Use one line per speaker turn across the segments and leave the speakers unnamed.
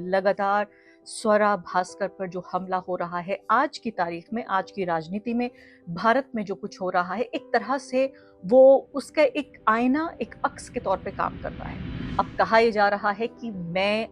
लगातार स्वरा भास्कर पर जो हमला हो रहा है आज की तारीख में, आज की राजनीति में, भारत में जो कुछ हो रहा है, एक तरह से वो उसका एक आईना, एक अक्स के तौर पे काम कर रहा है। अब कहा यह जा रहा है कि मैं,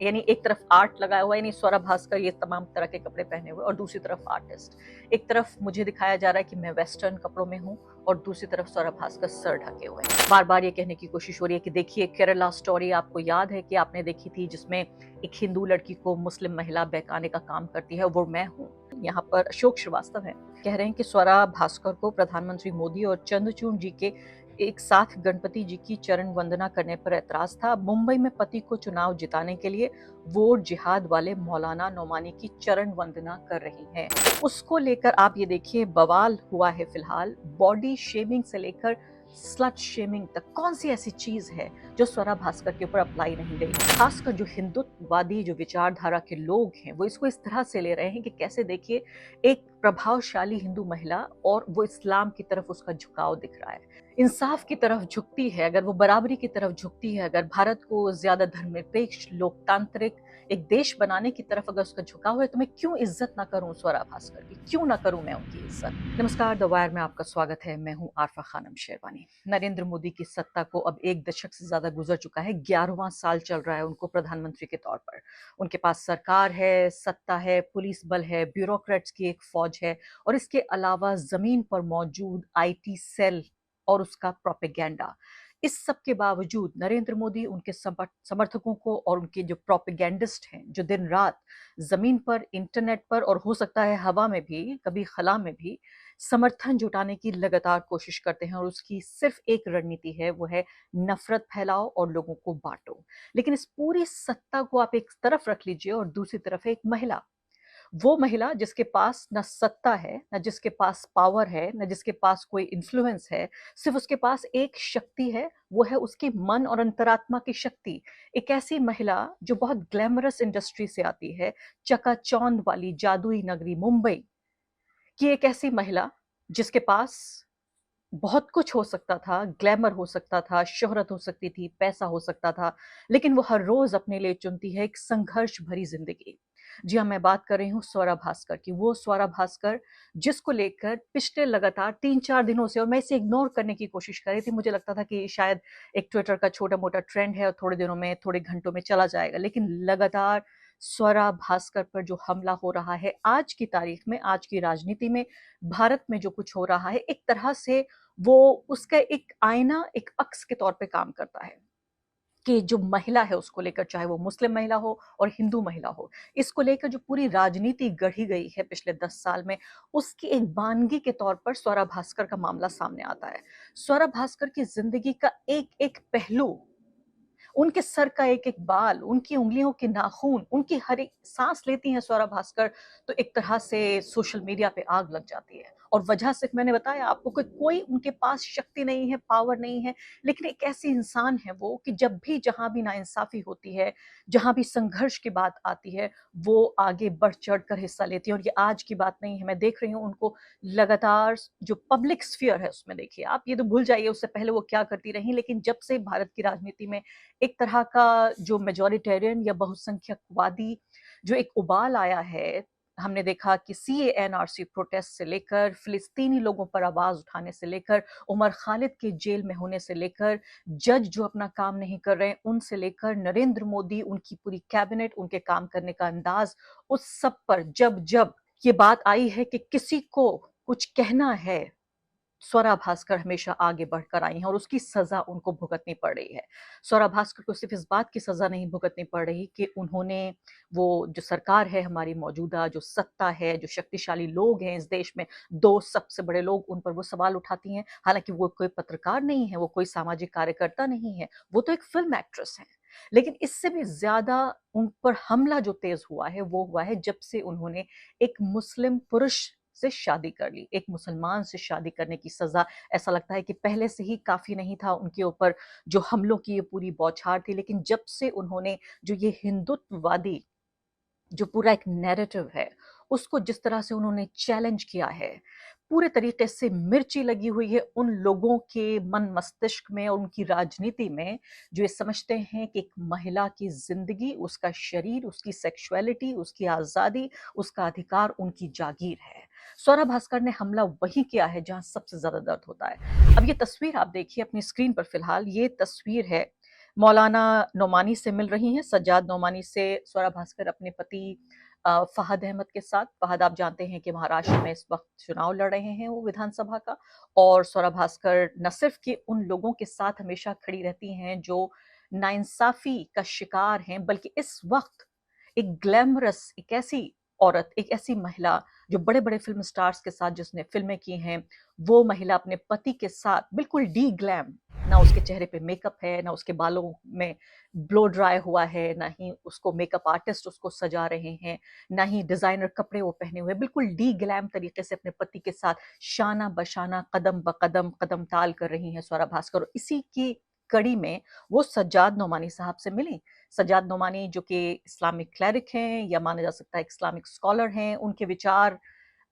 यानी एक तरफ आर्ट लगाया हुआ है, यानी स्वरा भास्कर ये तमाम तरह के कपड़े पहने हुए, और दूसरी तरफ आर्टिस्ट। एक तरफ मुझे दिखाया जा रहा है कि मैं वेस्टर्न कपड़ों में हूँ, और दूसरी तरफ स्वरा भास्कर सर ढके हुए हैं। बार बार ये कहने की कोशिश हो रही है कि देखिए केरला स्टोरी, आपको याद है कि आपने देखी थी, जिसमें एक हिंदू लड़की को मुस्लिम महिला बहकाने का काम करती है, वो मैं हूँ। यहाँ पर अशोक श्रीवास्तव है, कह रहे हैं कि स्वरा भास्कर को प्रधानमंत्री मोदी और चंद्रचूड़ जी के एक साथ गणपति जी की चरण वंदना करने पर ऐतराज था। मुंबई में पति को चुनाव जिताने के लिए वोट जिहाद वाले मौलाना नौमानी की चरण वंदना कर रही हैं। उसको लेकर आप ये देखिए बवाल हुआ है फिलहाल। बॉडी शेमिंग से लेकर स्लट शेमिंग तक कौन सी ऐसी चीज है जो स्वरा भास्कर के ऊपर अप्लाई नहीं गई। खासकर जो हिंदुत्ववादी जो विचारधारा के लोग हैं वो इसको इस तरह से ले रहे हैं कि कैसे देखिए एक प्रभावशाली हिंदू महिला और वो इस्लाम की तरफ उसका झुकाव दिख रहा है, इंसाफ की तरफ झुकती है, अगर वो बराबरी की तरफ झुकती है, अगर भारत को ज्यादा धर्मनिरपेक्ष लोकतांत्रिक एक देश बनाने की तरफ अगर उसका झुकाव है, तो मैं क्यों इज्जत ना करूं स्वरा भास्कर की, क्यों ना करूं मैं उनकी इज्जत। नमस्कार, द वायर में आपका स्वागत है। मैं हूं आरफा खानम शेरवानी। नरेंद्र मोदी की सत्ता को अब एक दशक से ज्यादा गुजर चुका है, 11वां साल चल रहा है उनको प्रधानमंत्री के तौर पर। उनके पास सरकार है, सत्ता है, पुलिस बल है, ब्यूरोक्रेट्स की एक फौज है, और इसके अलावा जमीन पर मौजूद आईटी सेल और उसका प्रोपेगेंडा। इस सब के बावजूद नरेंद्र मोदी उनके समर्थकों को और उनके जो प्रोपेगेंडिस्ट हैं, जो दिन रात जमीन पर, इंटरनेट पर और हो सकता है हवा में भी, कभी खला में भी समर्थन जुटाने की लगातार कोशिश करते हैं, और उसकी सिर्फ एक रणनीति है, वो है नफरत फैलाओ और लोगों को बांटो। लेकिन इस पूरी सत्ता को आप एक तरफ रख लीजिए और दूसरी तरफ एक महिला, वो महिला जिसके पास न सत्ता है, न जिसके पास पावर है, न जिसके पास कोई इन्फ्लुएंस है, सिर्फ उसके पास एक शक्ति है, वो है उसकी मन और अंतरात्मा की शक्ति। एक ऐसी महिला जो बहुत ग्लैमरस इंडस्ट्री से आती है, चकाचौंध वाली जादुई नगरी मुंबई की एक ऐसी महिला जिसके पास बहुत कुछ हो सकता था, ग्लैमर हो सकता था, शोहरत हो सकती थी, पैसा हो सकता था, लेकिन वो हर रोज अपने लिए चुनती है एक संघर्ष भरी जिंदगी। जी हाँ, मैं बात कर रही हूँ स्वरा भास्कर की। वो स्वरा भास्कर जिसको लेकर पिछले लगातार 3-4 दिनों से, और मैं इसे इग्नोर करने की कोशिश कर रही थी, मुझे लगता था कि शायद एक ट्विटर का छोटा मोटा ट्रेंड है और थोड़े दिनों में, थोड़े घंटों में चला जाएगा, लेकिन लगातार स्वरा भास्कर पर जो हमला हो रहा है आज की तारीख में, आज की राजनीति में, भारत में जो कुछ हो रहा है, एक तरह से वो उसका एक आईना, एक अक्स के तौर पे काम करता है कि जो महिला है उसको लेकर, चाहे वो मुस्लिम महिला हो और हिंदू महिला हो, इसको लेकर जो पूरी राजनीति गढ़ी गई है पिछले 10 साल में, उसकी एक बानगी के तौर पर स्वरा भास्कर का मामला सामने आता है। स्वरा भास्कर की जिंदगी का एक एक पहलू, उनके सर का एक एक बाल, उनकी उंगलियों के नाखून, उनकी हर एक सांस लेती हैं स्वरा भास्कर, तो एक तरह से सोशल मीडिया पे आग लग जाती है। और वजह सिर्फ मैंने बताया आपको कि कोई उनके पास शक्ति नहीं है, पावर नहीं है, लेकिन एक ऐसी इंसान है वो कि जब भी जहां भी नाइंसाफी होती है, जहां भी संघर्ष की बात आती है, वो आगे बढ़ चढ़ कर हिस्सा लेती है। और ये आज की बात नहीं है, मैं देख रही हूँ उनको लगातार जो पब्लिक स्फीयर है उसमें, देखिए आप ये तो भूल जाइए उससे पहले वो क्या करती रही, लेकिन जब से भारत की राजनीति में एक तरह का जो मेजॉरिटेरियन या बहुसंख्यकवादी जो एक उबाल आया है, हमने देखा कि CANRC प्रोटेस्ट से लेकर, फिलिस्तीनी लोगों पर आवाज उठाने से लेकर, उमर खालिद के जेल में होने से लेकर, जज जो अपना काम नहीं कर रहे हैं उनसे लेकर, नरेंद्र मोदी, उनकी पूरी कैबिनेट, उनके काम करने का अंदाज, उस सब पर जब जब ये बात आई है कि किसी को कुछ कहना है, स्वरा भास्कर हमेशा आगे बढ़कर आई हैं और उसकी सजा उनको भुगतनी पड़ रही है। स्वरा भास्कर को सिर्फ इस बात की सजा नहीं भुगतनी पड़ रही कि उन्होंने, वो जो सरकार है हमारी मौजूदा, जो सत्ता है, जो शक्तिशाली लोग हैं इस देश में, दो सबसे बड़े लोग, उन पर वो सवाल उठाती हैं। हालांकि वो कोई पत्रकार नहीं है, वो कोई सामाजिक कार्यकर्ता नहीं है, वो तो एक फिल्म एक्ट्रेस है। लेकिन इससे भी ज्यादा उन पर हमला जो तेज हुआ है वो हुआ है जब से उन्होंने एक मुस्लिम पुरुष से शादी कर ली। एक मुसलमान से शादी करने की सजा, ऐसा लगता है कि पहले से ही काफी नहीं था उनके ऊपर जो हमलों की ये पूरी बौछार थी, लेकिन जब से उन्होंने जो ये हिंदुत्ववादी जो पूरा एक नैरेटिव है उसको जिस तरह से उन्होंने चैलेंज किया है, पूरे तरीके से मिर्ची लगी हुई है उन लोगों के मन मस्तिष्क में और उनकी राजनीति में जो ये समझते हैं कि एक महिला की जिंदगी, उसका शरीर, उसकी सेक्सुअलिटी, उसकी आज़ादी, उसका अधिकार उनकी जागीर है। स्वरा भास्कर ने हमला वहीं किया है जहां सबसे ज्यादा दर्द होता है। अब ये तस्वीर आप देखिए अपनी स्क्रीन पर फिलहाल, ये तस्वीर है मौलाना नोमानी से मिल रही हैं, सज्जाद नोमानी से स्वरा भास्कर अपने पति फहद अहमद के साथ। फहद आप जानते हैं कि महाराष्ट्र में इस वक्त चुनाव लड़ रहे हैं वो विधानसभा का, और स्वरा भास्कर न सिर्फ कि उन लोगों के साथ हमेशा खड़ी रहती हैं जो नाइंसाफी का शिकार हैं, बल्कि इस वक्त एक ग्लैमरस, एक ऐसी औरत, एक ऐसी महिला जो बड़े बड़े फिल्म स्टार्स के साथ जिसने फिल्में की हैं, वो महिला अपने पति के साथ बिल्कुल डी ग्लैम, ना उसके चेहरे पे मेकअप है, ना उसके बालों में ब्लो ड्राई हुआ है, ना ही उसको मेकअप आर्टिस्ट उसको सजा रहे हैं, ना ही डिजाइनर कपड़े वो पहने हुए, बिल्कुल डी ग्लैम तरीके से अपने पति के साथ शाना बशाना कदम ब कदम कदम ताल कर रही हैं स्वरा भास्कर। और इसी की कड़ी में वो सज्जाद नोमानी साहब से मिली। सज्जाद नोमानी जो कि इस्लामिक क्लरिक हैं या माना जा सकता है इस्लामिक स्कॉलर हैं, उनके विचार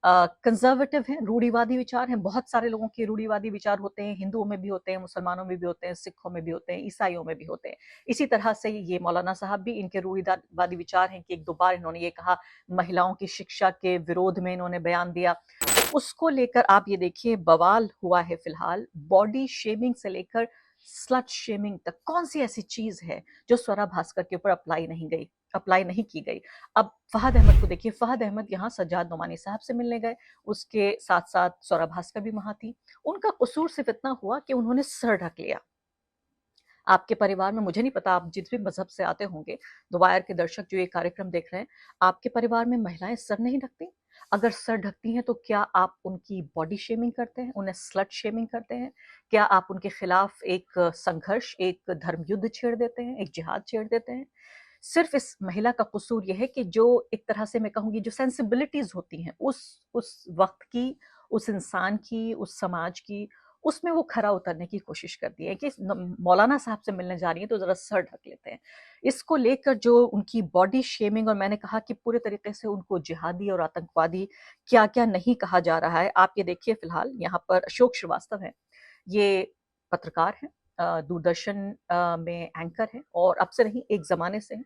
कंजर्वेटिव हैं, रूढ़िवादी विचार हैं। बहुत सारे लोगों के रूढ़िवादी विचार होते हैं, हिंदुओं में भी होते हैं, मुसलमानों में भी होते हैं, सिखों में भी होते हैं, ईसाइयों में भी होते हैं। इसी तरह से ये मौलाना साहब भी, इनके रूढ़िवादी विचार हैं कि एक दो बार इन्होंने ये कहा, महिलाओं की शिक्षा के विरोध में इन्होंने बयान दिया। तो उसको लेकर आप ये देखिए बवाल हुआ है फिलहाल, बॉडी शेमिंग से लेकर स्लट शेमिंग तक। कौन सी ऐसी चीज है जो स्वरा भास्कर के ऊपर अप्लाई नहीं की गई। अब फहद अहमद को देखिए, फहद अहमद यहाँ सज्जाद नोमानी साहब से मिलने गए, उसके साथ साथ स्वरा भास्कर भी वहां थी। उनका कसूर सिर्फ इतना हुआ कि उन्होंने सर ढक लिया। आपके परिवार में, मुझे नहीं पता आप जिस भी मजहब से आते होंगे, द वायर के दर्शक जो ये कार्यक्रम देख रहे हैं, आपके परिवार में महिलाएं सर नहीं ढकती? अगर सर ढकती हैं तो क्या आप उनकी बॉडी शेमिंग करते हैं, उन्हें स्लट शेमिंग करते हैं? क्या आप उनके खिलाफ एक संघर्ष, एक धर्म युद्ध छेड़ देते हैं, एक जिहाद छेड़ देते हैं? सिर्फ इस महिला का कसूर यह है कि जो एक तरह से मैं कहूंगी जो सेंसिबिलिटीज होती हैं उस वक्त की, उस इंसान की, उस समाज की, उसमें वो खरा उतरने की कोशिश करती है कि मौलाना साहब से मिलने जा रही है तो जरा सर ढक लेते हैं। इसको लेकर जो उनकी बॉडी शेमिंग, और मैंने कहा कि पूरे तरीके से उनको जिहादी और आतंकवादी क्या क्या नहीं कहा जा रहा है। आप ये देखिए फिलहाल यहाँ पर अशोक श्रीवास्तव है, ये पत्रकार हैं, दूरदर्शन में एंकर हैं और अब से नहीं एक जमाने से हैं,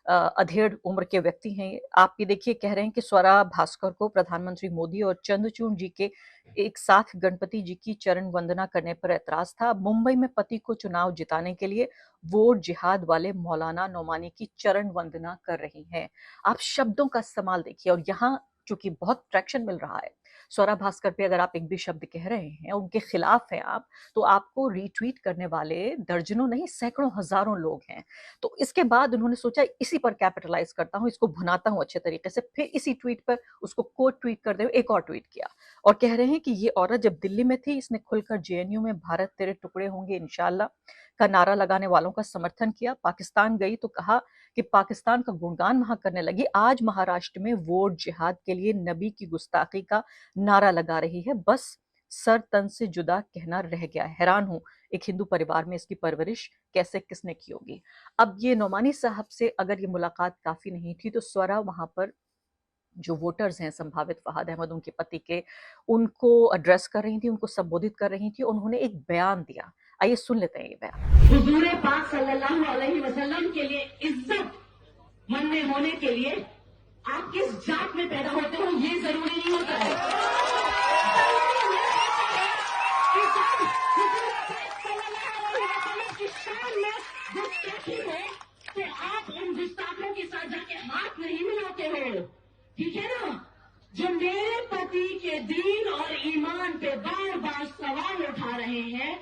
अधेड़ उम्र के व्यक्ति हैं। आप ये देखिए कह रहे हैं कि स्वरा भास्कर को प्रधानमंत्री मोदी और चंद्रचूड़ जी के एक साथ गणपति जी की चरण वंदना करने पर ऐतराज था। मुंबई में पति को चुनाव जिताने के लिए वोट जिहाद वाले मौलाना नोमानी की चरण वंदना कर रही हैं। आप शब्दों का इस्तेमाल देखिए, और यहाँ चूंकि बहुत ट्रैक्शन मिल रहा है स्वरा भास्कर पे, अगर आप एक भी शब्द कह रहे हैं, उनके खिलाफ हैं आप, तो आपको रीट्वीट करने वाले दर्जनों नहीं सैकड़ों हजारों लोग हैं। तो इसके बाद उन्होंने सोचा इसी पर कैपिटलाइज करता हूं, इसको भुनाता हूं अच्छे तरीके से। फिर इसी ट्वीट पर उसको कोट ट्वीट करते हुए एक और ट्वीट किया और कह रहे हैं कि ये औरत जब दिल्ली में थी, इसने खुलकर जेएनयू में भारत तेरे टुकड़े होंगे इंशाल्लाह का नारा लगाने वालों का समर्थन किया। पाकिस्तान गई तो कहा कि पाकिस्तान का गुणगान वहां करने लगी। आज महाराष्ट्र में वोट जिहाद के लिए नबी की गुस्ताखी का नारा लगा रही है। बस सर तन से जुदा कहना रह गया। हैरान हूं एक हिंदू परिवार में इसकी परवरिश कैसे किसने की होगी। अब ये नोमानी साहब से अगर ये मुलाकात काफी नहीं थी तो स्वरा वहां पर जो वोटर्स हैं संभावित फहद अहमद उनके पति के, उनको एड्रेस कर रही थी, उनको संबोधित कर रही थी। उन्होंने एक बयान दिया, आइए सुन लेते हैं ये बयान।
हुजूर पाक सल्लल्लाहु अलैहि वसल्लम के लिए इज्जत मन में होने के लिए आप किस जात में पैदा होते हो ये जरूरी नहीं होता है। की शान में गुस्ताखी हो तो आप उन गुस्ताखों के साथ जाके हाथ नहीं मिलाते हो, ठीक है ना। जो मेरे पति के दीन और ईमान पे बार बार सवाल उठा रहे हैं,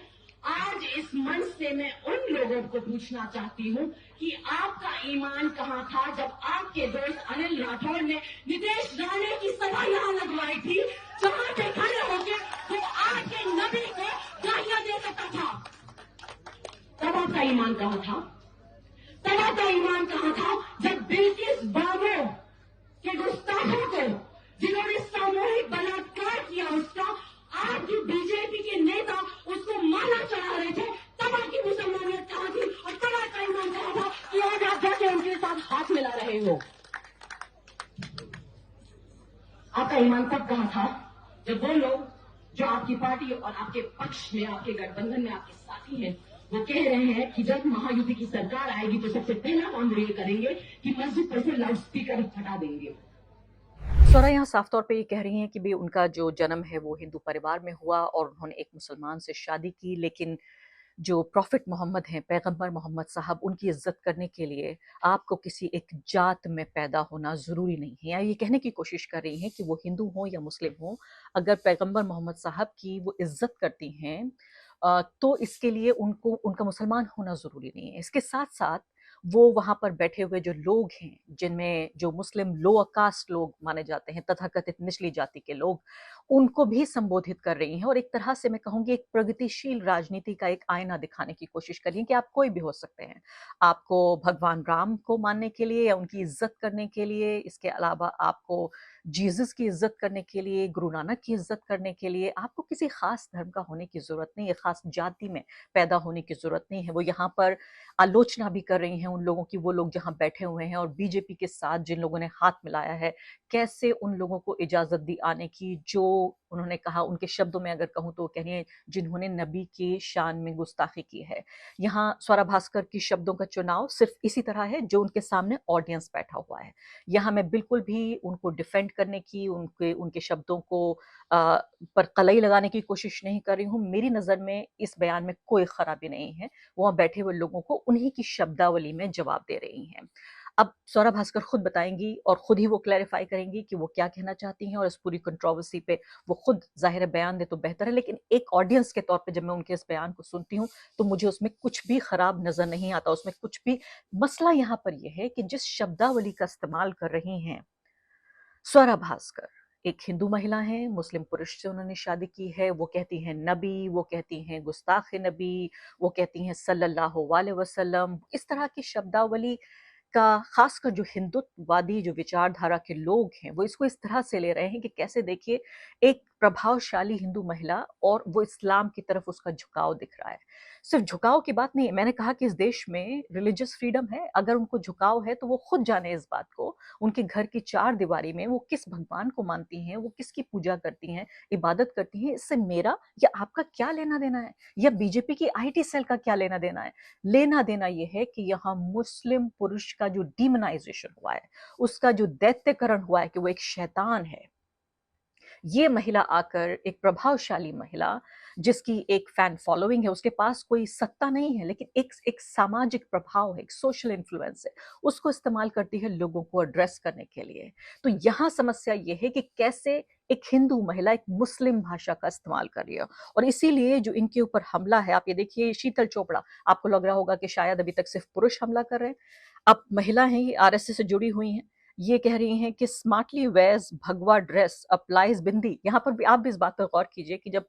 आज इस मंच से मैं उन लोगों को पूछना चाहती हूँ कि आपका ईमान कहाँ था जब आपके दोस्त अनिल राठौर ने नितेश राणे की सभा यहाँ लगवाई थी, जहाँ पे खड़े होकर वो आपके नबी को गालियां दे सकता था। तब आपका ईमान कहाँ था? तब आपका ईमान कहाँ था जब बिल्किस बाबू के गुस्ताखों को, जिन्होंने सामूहिक बलात्कार किया उसका, आपकी बीजेपी के नेता उसको माला चढ़ा रहे थे, तब आपकी मुसलमानियत कहाँ थी और तब आपका ईमान कहाँ था कि आज आप जाके उनके साथ हाथ मिला रहे हो। आपका ईमान तब कहाँ था जब वो लोग जो आपकी पार्टी और आपके पक्ष में, आपके गठबंधन में आपके साथी हैं, वो कह रहे हैं कि जब महायुति की सरकार आएगी तो सबसे पहला काम वो ये करेंगे कि मस्जिद पर से लाउड स्पीकर हटा देंगे।
स्वरा यहाँ साफ तौर पे ये कह रही हैं कि भी उनका जो जन्म है वो हिंदू परिवार में हुआ और उन्होंने एक मुसलमान से शादी की, लेकिन जो प्रॉफिट मोहम्मद हैं, पैगंबर मोहम्मद साहब, उनकी इज्जत करने के लिए आपको किसी एक जात में पैदा होना ज़रूरी नहीं है। या ये कहने की कोशिश कर रही हैं कि वो हिंदू हों या मुस्लिम हों, अगर पैगंबर मोहम्मद साहब की वो इज्जत करती हैं तो इसके लिए उनको उनका मुसलमान होना ज़रूरी नहीं है। इसके साथ-साथ वो वहाँ पर बैठे हुए जो लोग हैं, जिनमें जो मुस्लिम लोअर कास्ट लोग माने जाते हैं, तथाकथित निचली जाति के लोग, उनको भी संबोधित कर रही हैं और एक तरह से मैं कहूँगी एक प्रगतिशील राजनीति का एक आईना दिखाने की कोशिश कर रही हैं कि आप कोई भी हो सकते हैं। आपको भगवान राम को मानने के लिए या उनकी इज़्ज़त करने के लिए, इसके अलावा आपको जीसस की इज़्ज़त करने के लिए, गुरु नानक की इज़्ज़त करने के लिए, आपको किसी ख़ास धर्म का होने की ज़रूरत नहीं है, ख़ास जाति में पैदा होने की ज़रूरत नहीं है। वो यहाँ पर आलोचना भी कर रही हैं उन लोगों की, वो लोग जहाँ बैठे हुए हैं और बीजेपी के साथ जिन लोगों ने हाथ मिलाया है, कैसे उन लोगों को इजाज़त दी आने की, जो उन्होंने कहा, उनके शब्दों में अगर कहूँ तो वो कह रही हैं जिन्होंने नबी की शान में गुस्ताखी की है। यहाँ स्वरा भास्कर की शब्दों का चुनाव सिर्फ इसी तरह है जो उनके सामने ऑडियंस बैठा हुआ है। यहाँ मैं बिल्कुल भी उनको डिफेंड करने की, उनके शब्दों को पर कलई लगाने की कोशिश नहीं कर रही हूँ। मेरी नज़र में इस बयान में कोई खराबी नहीं है। वो वहाँ बैठे हुए लोगों को उन्हीं की शब्दावली में जवाब दे रही हैं। अब स्वरा भास्कर खुद बताएँगी और खुद ही वो क्लैरिफ़ाई करेंगी कि वो क्या कहना चाहती हैं और इस पूरी कंट्रोवर्सी पे वो खुद ज़ाहिर है बयान दें तो बेहतर है। लेकिन एक ऑडियंस के तौर पे जब मैं उनके इस बयान को सुनती हूँ, तो मुझे उसमें कुछ भी खराब नज़र नहीं आता, उसमें कुछ भी मसला यहाँ पर ये है कि जिस शब्दावली का इस्तेमाल कर रही हैं स्वरा भास्कर, एक हिंदू महिला हैं, मुस्लिम पुरुष से उन्होंने शादी की है, वो कहती हैं नबी, वो कहती हैं गुस्ताख़-ए-नबी, वो कहती हैं सल्लल्लाहु अलैहि वसल्लम। इस तरह की शब्दावली का ख़ासकर जो हिंदुत्ववादी जो विचारधारा के लोग हैं, वो इसको इस तरह से ले रहे हैं कि कैसे देखिए एक प्रभावशाली हिंदू महिला और वो इस्लाम की तरफ उसका झुकाव दिख रहा है। सिर्फ़ झुकाव की बात नहीं है, मैंने कहा कि इस देश में रिलिजियस फ्रीडम है, अगर उनको झुकाव है तो वो खुद जाने इस बात को। उनके घर की चारदीवारी में वो किस भगवान को मानती हैं, वो किसकी पूजा करती हैं, इबादत करती हैं, इससे मेरा या आपका क्या लेना-देना है? या बीजेपी की आईटी सेल का क्या लेना-देना है? लेना-देना ये है कि यहाँ मुस्लिम पुरुष का जो डिमोनाइज़ेशन हुआ है, उसका जो दैत्यकरण हुआ है कि वो एक शैतान है। ये महिला आकर एक प्रभावशाली महिला जिसकी एक फैन फॉलोइंग है, उसके पास कोई सत्ता नहीं है, लेकिन एक सामाजिक प्रभाव है, एक सोशल इन्फ्लुएंस है, उसको इस्तेमाल करती है लोगों को एड्रेस करने के लिए। तो यहाँ समस्या ये है कि कैसे एक हिंदू महिला एक मुस्लिम भाषा का इस्तेमाल कर रही है और इसीलिए जो इनके ऊपर हमला है, आप ये देखिए शीतल चोपड़ा, आपको लग रहा होगा कि शायद अभी तक सिर्फ पुरुष हमला कर रहे हैं। अब महिला हैं, ये आरएसएस से जुड़ी हुई हैं, ये कह रही हैं कि स्मार्टली वेयर्स भगवा ड्रेस अप्लाइज बिंदी। यहाँ पर भी आप भी इस बात पर गौर कीजिए कि जब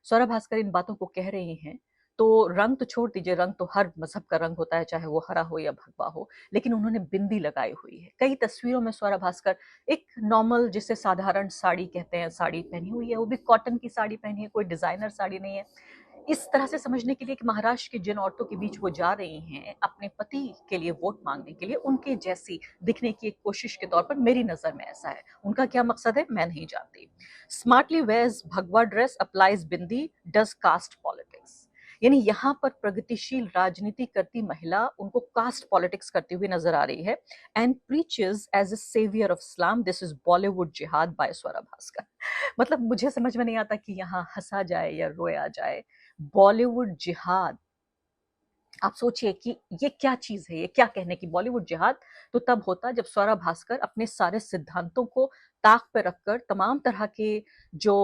स्वरा भास्कर इन बातों को कह रही हैं, तो रंग तो छोड़ दीजिए, रंग तो हर मज़हब का रंग होता है, चाहे वो हरा हो या भगवा हो, लेकिन उन्होंने बिंदी लगाई हुई है। कई तस्वीरों में स्वरा भास्कर एक नॉर्मल जिसे साधारण साड़ी कहते हैं, साड़ी पहनी हुई है, वो भी कॉटन की साड़ी पहनी है, कोई डिज़ाइनर साड़ी नहीं है। इस तरह से समझने के लिए कि महाराष्ट्र की जिन औरतों के बीच वो जा रही हैं, अपने पति के लिए वोट माँगने के लिए, उनके जैसी दिखने की एक कोशिश के तौर पर मेरी नज़र में ऐसा है। उनका क्या मकसद है, मैं नहीं जानती। स्मार्टली वेयर्स भगवा dress, applies bindi, does caste politics. यानी यहाँ पर प्रगतिशील राजनीति करती महिला उनको कास्ट पॉलिटिक्स करती हुई नज़र आ रही है and preaches as a saviour of Islam, this is Bollywood jihad by Swara Bhaskar. मतलब मुझे समझ में नहीं आता कि यहाँ हँसा जाए या रोया जाए। बॉलीवुड जिहाद, आप सोचिए कि ये क्या चीज़ है, ये क्या कहने की बॉलीवुड जिहाद तो तब होता जब स्वरा भास्कर अपने सारे सिद्धांतों को ताक पे रखकर तमाम तरह के जो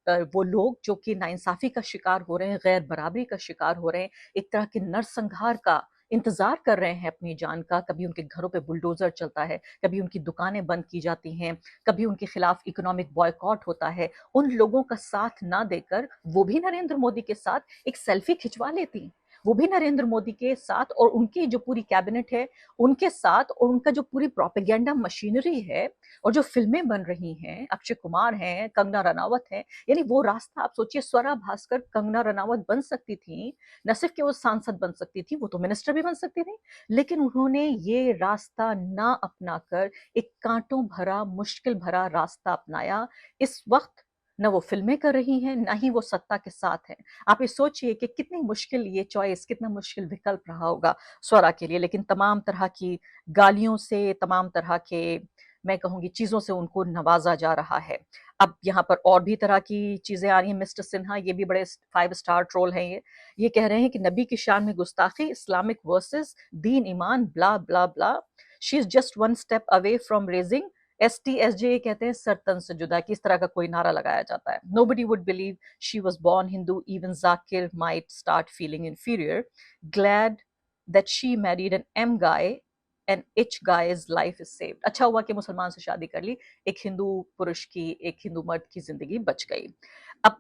वो लोग जो कि नाइंसाफ़ी का शिकार हो रहे हैं, गैर बराबरी का शिकार हो रहे हैं, एक तरह के नरसंहार का इंतज़ार कर रहे हैं अपनी जान का, कभी उनके घरों पे बुलडोज़र चलता है, कभी उनकी दुकानें बंद की जाती हैं, कभी उनके खिलाफ इकोनॉमिक बॉयकॉट होता है। उन लोगों का साथ ना देकर वो भी नरेंद्र मोदी के साथ एक सेल्फी खिंचवा लेती हैं। वो भी नरेंद्र मोदी के साथ और उनकी जो पूरी कैबिनेट है उनके साथ, और उनका जो पूरी प्रोपेगेंडा मशीनरी है और जो फिल्में बन रही हैं, अक्षय कुमार हैं, कंगना रनावत है, यानी वो रास्ता आप सोचिए, स्वरा भास्कर कंगना रनावत बन सकती थी, न सिर्फ कि वो सांसद बन सकती थी, वो तो मिनिस्टर भी बन सकती थी, लेकिन उन्होंने ये रास्ता ना अपनाकर एक कांटों भरा, मुश्किल भरा रास्ता अपनाया। इस वक्त न वो फिल्में कर रही हैं, ना ही वो सत्ता के साथ हैं। आप ये सोचिए कि कितनी मुश्किल ये चॉइस, कितना मुश्किल विकल्प रहा होगा स्वरा के लिए, लेकिन तमाम तरह की गालियों से, तमाम तरह के, मैं कहूंगी, चीजों से उनको नवाजा जा रहा है। अब यहाँ पर और भी तरह की चीजें आ रही हैं। मिस्टर सिन्हा, ये भी बड़े 5 स्टार ट्रोल हैं। ये कह रहे हैं कि नबी की शान में गुस्ताखी, इस्लामिक वर्सेस दीन ईमान, blah blah blah, she is just one step away from raising STSJ, कहते हैं सरतन से जुदा, कि इस तरह का कोई नारा लगाया जाता है। Nobody would believe she was born Hindu, even Zakir might start feeling inferior. Glad that she married an M guy, an H guy's life is saved. अच्छा हुआ कि मुसलमान से शादी कर ली, एक हिंदू पुरुष की, एक हिंदू मर्द की जिंदगी बच गई। अब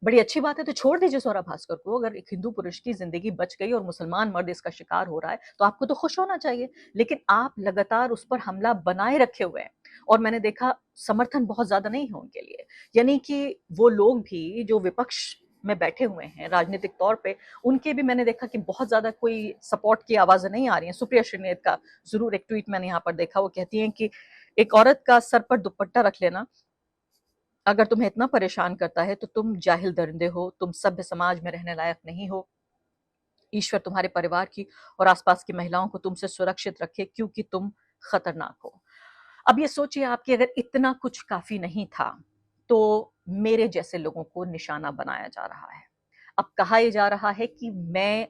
बड़ी अच्छी बात है, तो छोड़ दीजिए स्वरा भास्कर को। अगर एक हिंदू पुरुष की जिंदगी बच गई और मुसलमान मर्द इसका शिकार हो रहा है, तो आपको तो खुश होना चाहिए, लेकिन आप लगातार उस पर हमला बनाए रखे हुए हैं। और मैंने देखा समर्थन बहुत ज्यादा नहीं है उनके लिए, यानी कि वो लोग भी जो विपक्ष में बैठे हुए हैं राजनीतिक तौर पे, उनके भी मैंने देखा कि बहुत ज्यादा कोई सपोर्ट की आवाजें नहीं आ रही हैं। सुप्रिया श्रीनेत का जरूर एक ट्वीट मैंने यहाँ पर देखा, वो कहती हैं कि एक औरत का सर पर दुपट्टा रख लेना अगर तुम्हें इतना परेशान करता है तो तुम जाहिल दरिंदे हो, तुम सभ्य समाज में रहने लायक नहीं हो। ईश्वर तुम्हारे परिवार की और आसपास की महिलाओं को तुमसे सुरक्षित रखे, क्योंकि तुम खतरनाक हो। अब ये सोचिए आप कि अगर इतना कुछ काफी नहीं था, तो मेरे जैसे लोगों को निशाना बनाया जा रहा है। अब कहा यह जा रहा है कि मैं,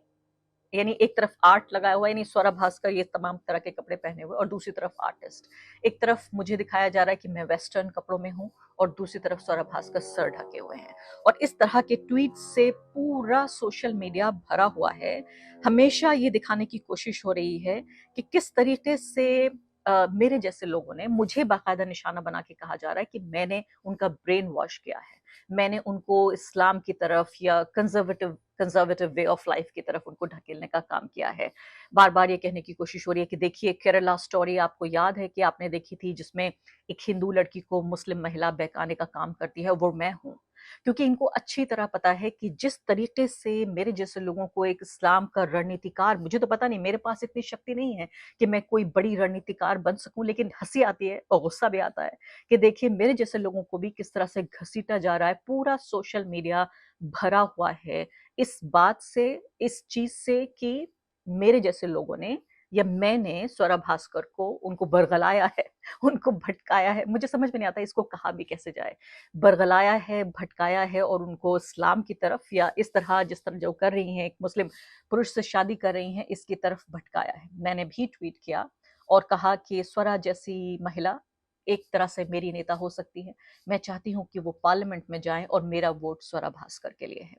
यानी एक तरफ आर्ट लगाया हुआ है, यानी स्वरा भास्कर ये तमाम तरह के कपड़े पहने हुए, और दूसरी तरफ आर्टिस्ट। एक तरफ मुझे दिखाया जा रहा है कि मैं वेस्टर्न कपड़ों में हूँ, और दूसरी तरफ स्वरा भास्कर सर ढके हुए हैं। और इस तरह के ट्वीट से पूरा सोशल मीडिया भरा हुआ है। हमेशा ये दिखाने की कोशिश हो रही है कि किस तरीके से मेरे जैसे लोगों ने, मुझे बाकायदा निशाना बना के कहा जा रहा है कि मैंने उनका ब्रेन वॉश किया है, मैंने उनको इस्लाम की तरफ या कंजर्वेटिव वे ऑफ लाइफ की तरफ उनको ढकेलने का काम किया है। बार बार ये कहने की कोशिश हो रही है कि देखिए केरला स्टोरी, आपको याद है कि आपने देखी थी, जिसमें एक हिंदू लड़की को मुस्लिम महिला बहकाने का काम करती है, वो मैं हूँ। क्योंकि इनको अच्छी तरह पता है कि जिस तरीके से मेरे जैसे लोगों को एक इस्लाम का रणनीतिकार, मुझे तो पता नहीं, मेरे पास इतनी शक्ति नहीं है कि मैं कोई बड़ी रणनीतिकार बन सकूं, लेकिन हंसी आती है और गुस्सा भी आता है कि देखिए मेरे जैसे लोगों को भी किस तरह से घसीटा जा रहा है। पूरा सोशल मीडिया भरा हुआ है इस बात से, इस चीज से कि मेरे जैसे लोगों ने या मैंने स्वरा भास्कर को, उनको बरगलाया है, उनको भटकाया है। मुझे समझ में नहीं आता इसको कहा भी कैसे जाए। बरगलाया है, भटकाया है, और उनको इस्लाम की तरफ, या इस तरह जिस तरह जो कर रही हैं, एक मुस्लिम पुरुष से शादी कर रही हैं, इसकी तरफ भटकाया है। मैंने भी ट्वीट किया और कहा कि स्वरा जैसी महिला एक तरह से मेरी नेता हो सकती है। मैं चाहती हूँ कि वो पार्लियामेंट में जाएं, और मेरा वोट स्वरा भास्कर के लिए है।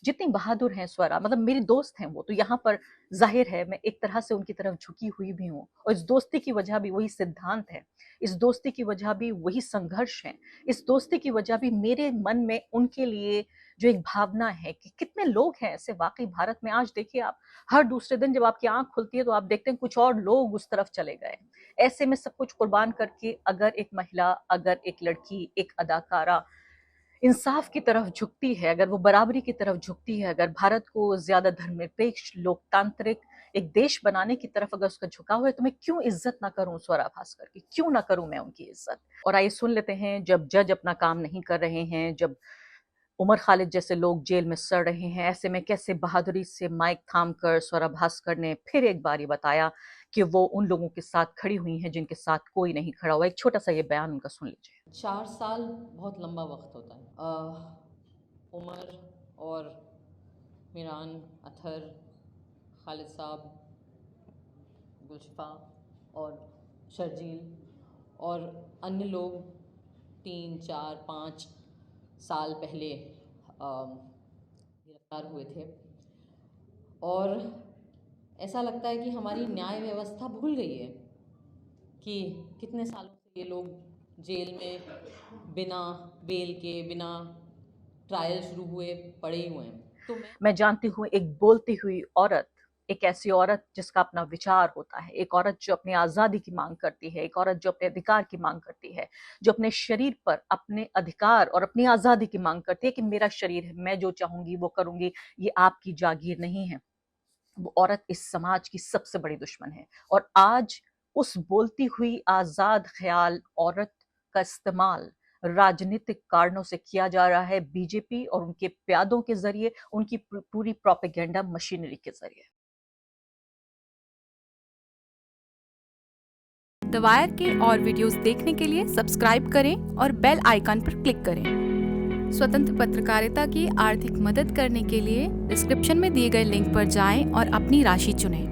जितनी बहादुर हैं स्वरा, मतलब मेरी दोस्त हैं वो, तो यहाँ पर जाहिर है मैं एक तरह से उनकी तरफ झुकी हुई भी हूँ, और इस दोस्ती की वजह भी वही सिद्धांत है, इस दोस्ती की वजह भी वही संघर्ष है, इस दोस्ती की वजह भी मेरे मन में उनके लिए जो एक भावना है कि कितने लोग हैं ऐसे वाकई भारत में। आज देखिए आप, हर दूसरे दिन जब आपकी आंख खुलती है तो आप देखते हैं कुछ और लोग उस तरफ चले गए। ऐसे में सब कुछ कुर्बान करके अगर एक महिला, अगर एक लड़की, एक अदाकारा इंसाफ की तरफ झुकती है, अगर वो बराबरी की तरफ झुकती है, अगर भारत को ज्यादा धर्मनिरपेक्ष, लोकतांत्रिक एक देश बनाने की तरफ अगर उसका झुकाव है, तो मैं क्यों इज्जत ना करूं स्वरा भास्कर की, क्यों ना करूं मैं उनकी इज्जत। और आइए सुन लेते हैं, जब जज अपना काम नहीं कर रहे हैं, जब उमर खालिद जैसे लोग जेल में सड़ रहे हैं, ऐसे में कैसे बहादुरी से माइक थाम कर स्वरा भास्कर ने फिर एक बारी बताया कि वो उन लोगों के साथ खड़ी हुई हैं जिनके साथ कोई नहीं खड़ा हुआ। एक छोटा सा ये बयान उनका सुन लीजिए।
4 साल बहुत लंबा वक्त होता है। उमर और मीरान, अथर, खालिद साहब, गुलशफा और शर्जील और अन्य लोग 3, 4, 5 साल पहले गिरफ्तार हुए थे। और ऐसा लगता है कि हमारी न्याय व्यवस्था भूल गई है कि कितने सालों से ये लोग जेल में बिना बेल के, बिना ट्रायल शुरू हुए पड़े ही हुए हैं। तो
मैं जानती हूँ एक बोलती हुई औरत, एक ऐसी औरत जिसका अपना विचार होता है, एक औरत जो अपनी आज़ादी की मांग करती है, एक औरत जो अपने अधिकार की मांग करती है, जो अपने शरीर पर अपने अधिकार और अपनी आज़ादी की मांग करती है कि मेरा शरीर है, मैं जो चाहूँगी वो करूँगी, ये आपकी जागीर नहीं है। वो औरत इस समाज की सबसे बड़ी दुश्मन है और आज उस बोलती हुई आज़ाद ख़याल औरत का इस्तेमाल राजनीतिक कारणों से किया जा रहा है बीजेपी और उनके प्यादों के ज़रिए, उनकी पूरी प्रोपेगेंडा मशीनरी के ज़रिए।
द वायर के और वीडियोस देखने के लिए सब्सक्राइब करें और बेल आइकन पर क्लिक करें। स्वतंत्र पत्रकारिता की आर्थिक मदद करने के लिए डिस्क्रिप्शन में दिए गए लिंक पर जाएं और अपनी राशि चुनें।